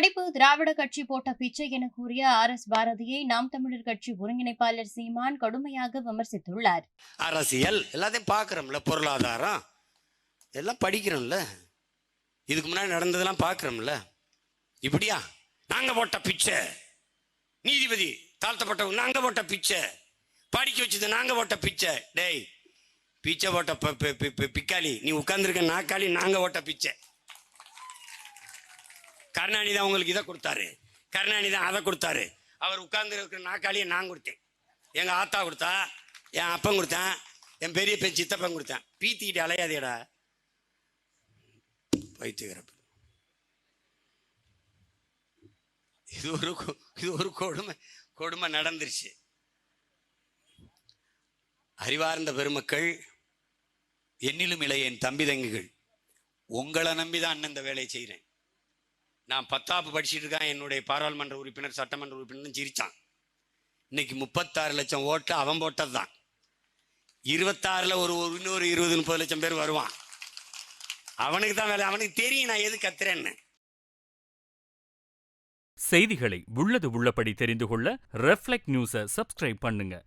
படிப்பு திராவிட கட்சி போட்ட பிச்சை என கூறிய RS பாரதியை நாம் தமிழர் கட்சி ஒருங்கிணைப்பாளர் சீமான் கடுமையாக விமர்சித்துள்ளார். அரசியல் எல்லாத்தையும் பார்க்குறோம்ல, பொருளாதாரம் எல்லாம் படிக்கிறோம்ல, இதுக்கு முன்னாடி நடந்ததெல்லாம் பார்க்குறோம்ல. இப்படியா நாங்கள் போட்ட பிச்சை, நீதிபதி தாழ்த்தப்பட்டவங்க நாங்கள் போட்ட பிச்சை, படிக்க வச்சது நாங்கள் போட்ட பிச்சை. டேய் பிச்சை போட்ட பிக்காளி, நீ உட்கார்ந்துருக்க நாக்காளி, நாங்கள் போட்ட பிச்சை. கருணாநிதி தான் உங்களுக்கு இதை கொடுத்தாரு, கருணாநிதி தான் அதை கொடுத்தாரு. அவர் உட்கார்ந்து இருக்கிற நாக்காளியை நான் கொடுத்தேன், எங்கள் ஆத்தா கொடுத்தா, என் அப்பன் கொடுத்தேன், என் பெரிய பெண் சித்தப்பன் கொடுத்தேன். பீத்திக்கிட்டு அலையாதேடா வைத்துக்கிறப்ப. இது ஒரு கொடுமை நடந்துருச்சு. அறிவார்ந்த பெருமக்கள், என்னிலும் இளைய என் தம்பி தங்கிகள், உங்களை நம்பிதான் அண்ணன் இந்த வேலையை செய்கிறேன். நான் 10ஆப்பு படிச்சுட்டு இருக்கேன், என்னுடைய பாராளுமன்ற உறுப்பினர் சட்டமன்ற உறுப்பினர் சிரிச்சான். இன்னைக்கு 36 லட்சம் ஓட்டு அவன் போட்டது தான். 26ல் இன்னொரு 20-30 லட்சம் பேர் வருவான். அவனுக்கு தான் வேலை, அவனுக்கு தெரியும் நான் எது கத்துறேன்னு. செய்திகளை உள்ளது உள்ளபடி தெரிந்து கொள்ள ரெஃப்ளெக்ட் நியூஸை சப்ஸ்கிரைப் பண்ணுங்க.